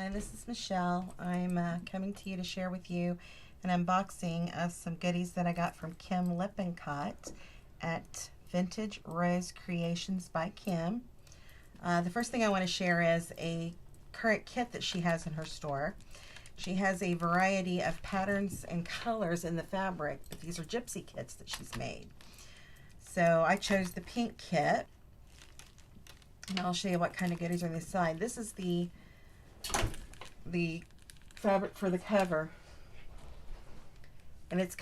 Hi, this is Michelle. I'm coming to you to share with you an unboxing of some goodies that I got from Kim Lippincott at Vintage Rose Creations by Kim. The first thing I want to share is a current kit that she has in her store. She has a variety of patterns and colors in the fabric, but these are gypsy kits that she's made. So I chose the pink kit, and I'll show you what kind of goodies are on this side. This is the fabric for the cover, and it's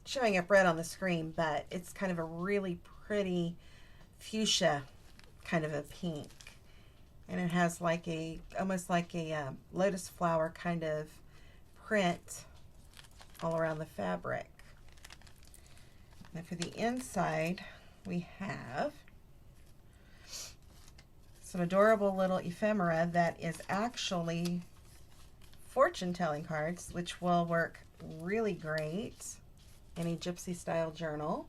showing up red on the screen, but it's kind of a really pretty fuchsia kind of a pink, and it has like almost like a lotus flower kind of print all around the fabric. And for the inside we have some adorable little ephemera that is actually fortune-telling cards, which will work really great in a gypsy style journal.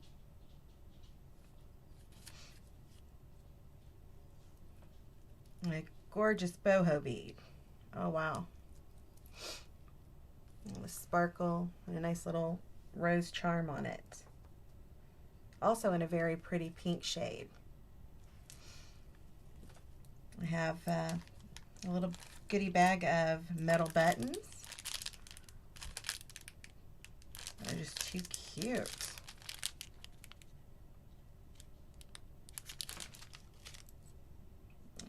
And a gorgeous boho bead. Oh wow. And a sparkle and a nice little rose charm on it. Also in a very pretty pink shade. I have a little goodie bag of metal buttons. They're just too cute.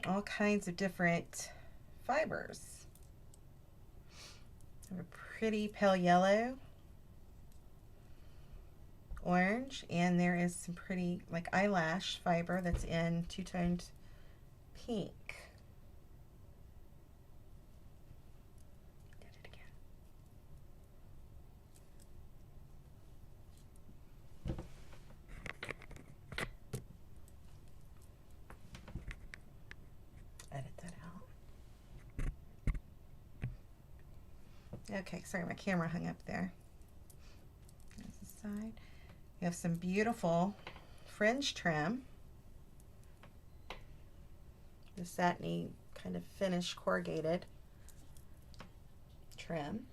All kinds of different fibers. I have a pretty pale yellow, orange, and there is some pretty like eyelash fiber that's in two-toned pink. Did it again. Edit that out. Okay, sorry, my camera hung up there. There's the side. You have some beautiful fringe trim. The satiny kind of finished corrugated trim.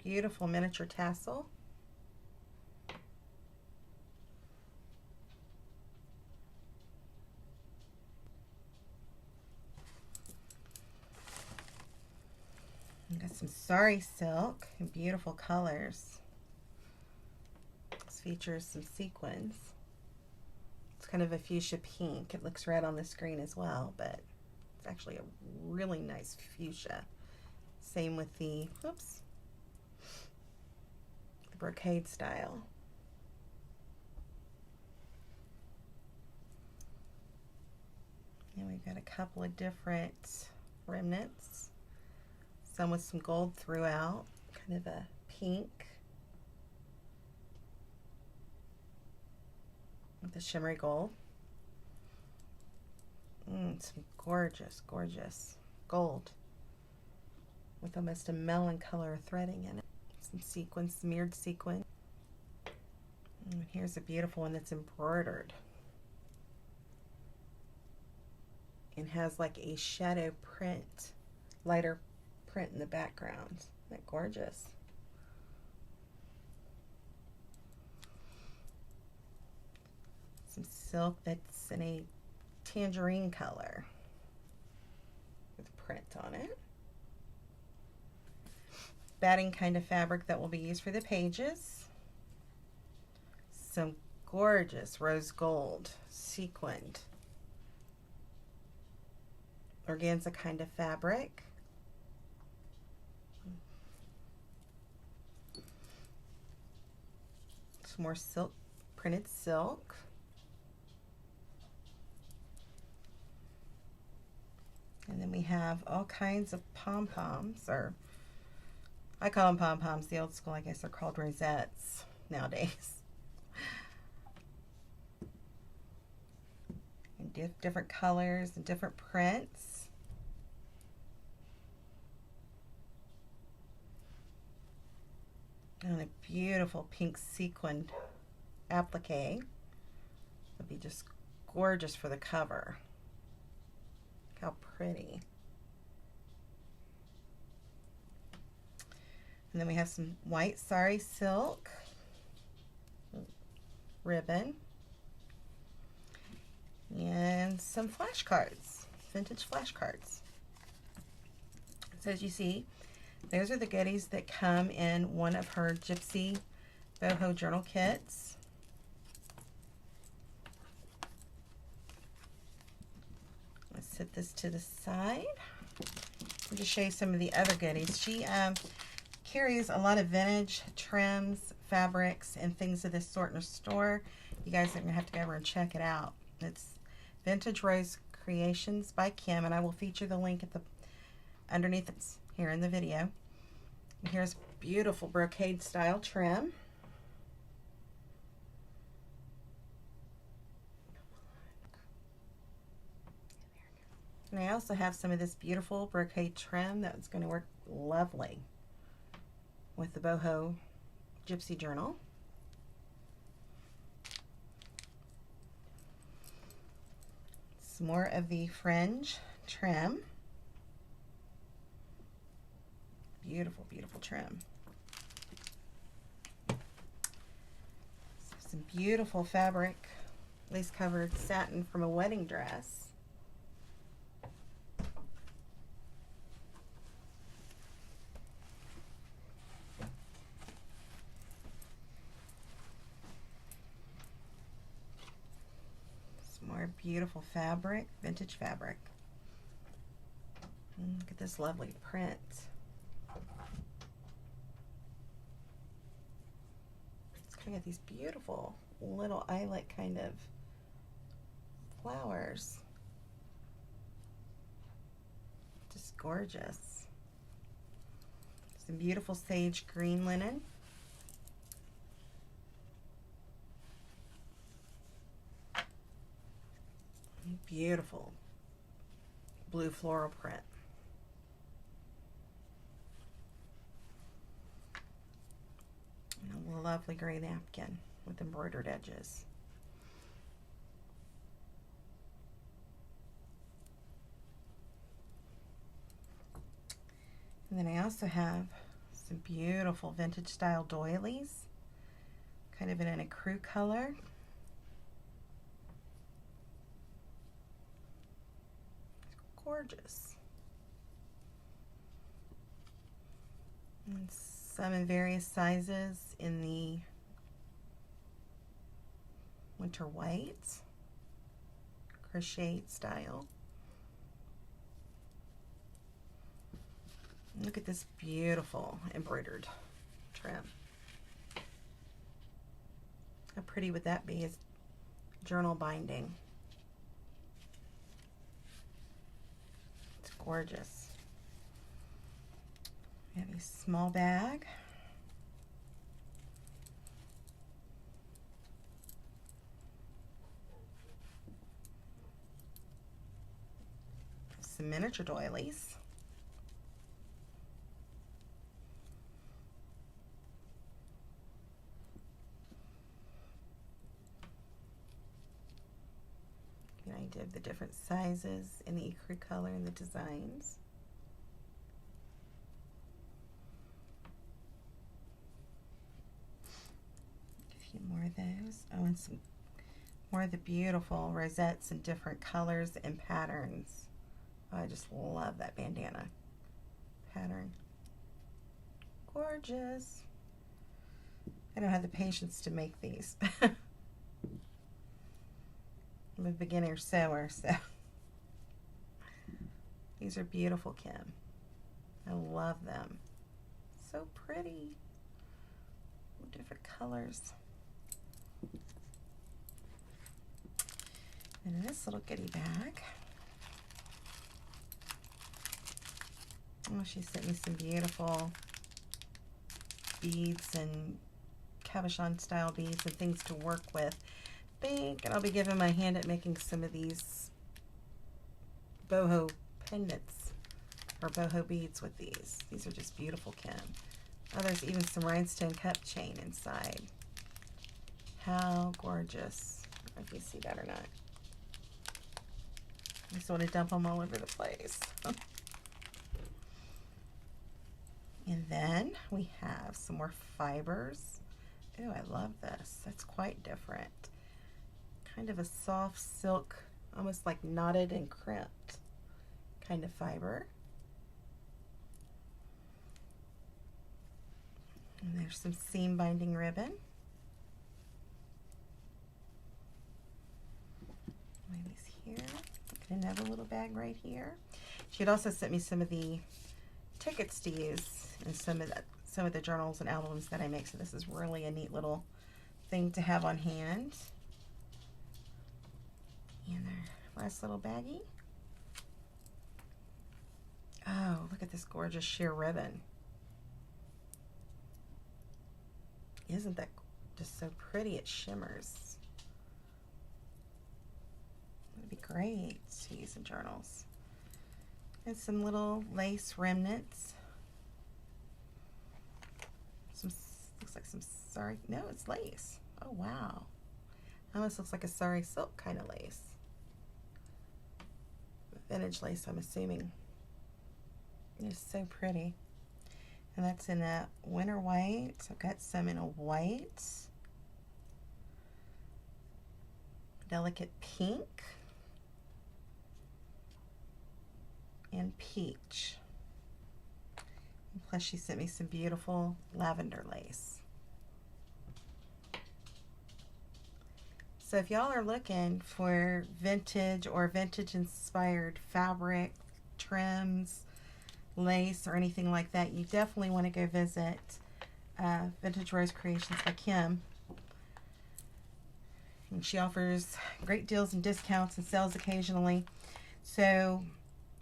Beautiful miniature tassel. Got some sari silk in beautiful colors. This features some sequins. It's kind of a fuchsia pink. It looks red on the screen as well, but it's actually a really nice fuchsia. Same with the brocade style. And we've got a couple of different remnants. Some with some gold throughout, kind of a pink with the shimmery gold. Some gorgeous, gorgeous gold with almost a melon color threading in it. Some sequins, mirrored sequin. And here's a beautiful one that's embroidered and has like a shadow print, lighter print in the background. Isn't that gorgeous? Some silk that's in a tangerine color with print on it. Batting kind of fabric that will be used for the pages. Some gorgeous rose gold sequined organza kind of fabric. Some more silk, printed silk. And then we have all kinds of pom-poms, or I call them pom-poms. The old school, I guess they're called rosettes nowadays. In different colors and different prints. And a beautiful pink sequined applique. Would be just gorgeous for the cover. Look how pretty. And then we have some white sari silk ribbon and some flashcards, vintage flashcards. So as you see, those are the goodies that come in one of her Gypsy Boho Journal Kits. Let's set this to the side and just show you some of the other goodies. She carries a lot of vintage trims, fabrics, and things of this sort in her store. You guys are going to have to go over and check it out. It's Vintage Rose Creations by Kim, and I will feature the link at the underneath it here in the video. And here's beautiful brocade style trim. And I also have some of this beautiful brocade trim that's going to work lovely with the Boho Gypsy Journal. Some more of the fringe trim. Beautiful, beautiful trim. Some beautiful fabric, lace covered satin from a wedding dress. More beautiful fabric, vintage fabric. Look at this lovely print. It's kind of got these beautiful little eyelet kind of flowers. Just gorgeous. Some beautiful sage green linen. Beautiful blue floral print. And a lovely gray napkin with embroidered edges. And then I also have some beautiful vintage style doilies, kind of in an ecru color. Gorgeous. And some in various sizes in the winter white, crocheted style. Look at this beautiful embroidered trim. How pretty would that be as journal binding? Gorgeous. We have a small bag. Some miniature doilies. I did the different sizes in the ecru color and the designs. A few more of those. Oh, and some more of the beautiful rosettes in different colors and patterns. Oh, I just love that bandana pattern. Gorgeous. I don't have the patience to make these. I'm a beginner sewer, so these are beautiful, Kim. I love them. So pretty. Different colors. And in this little goodie bag, oh, she sent me some beautiful beads and cabochon style beads and things to work with. And I'll be giving my hand at making some of these boho pendants or boho beads with these. These are just beautiful, Kim. Oh, there's even some rhinestone cup chain inside. How gorgeous. I don't know if you see that or not. I just want to dump them all over the place. And then we have some more fibers. Ooh, I love this. That's quite different. Kind of a soft silk, almost like knotted and crimped kind of fiber. And there's some seam binding ribbon. Lay these here. Got another little bag right here. She had also sent me some of the tickets to use in some of the journals and albums that I make. So this is really a neat little thing to have on hand. And our last little baggie. Oh, look at this gorgeous sheer ribbon. Isn't that just so pretty? It shimmers. It'd be great to use in journals. And some little lace remnants. Some, looks like some sari, no, it's lace. Oh wow. Almost looks like a sari silk kind of lace. Vintage lace, I'm assuming. It's so pretty. And that's in a winter white. So I've got some in a white, delicate pink, and peach. And plus she sent me some beautiful lavender lace. So if y'all are looking for vintage or vintage inspired fabric, trims, lace, or anything like that, you definitely want to go visit Vintage Rose Creations by Kim. And she offers great deals and discounts and sales occasionally. So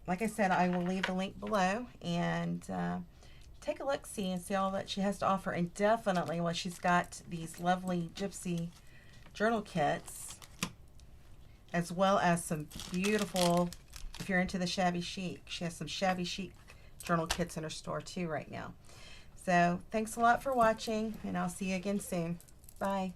like I said, I will leave the link below and take a look-see and see all that she has to offer. And definitely, well, she's got these lovely Gypsy Journal Kits, as well as some beautiful, if you're into the shabby chic, she has some shabby chic journal kits in her store too right now. So thanks a lot for watching, and I'll see you again soon. Bye.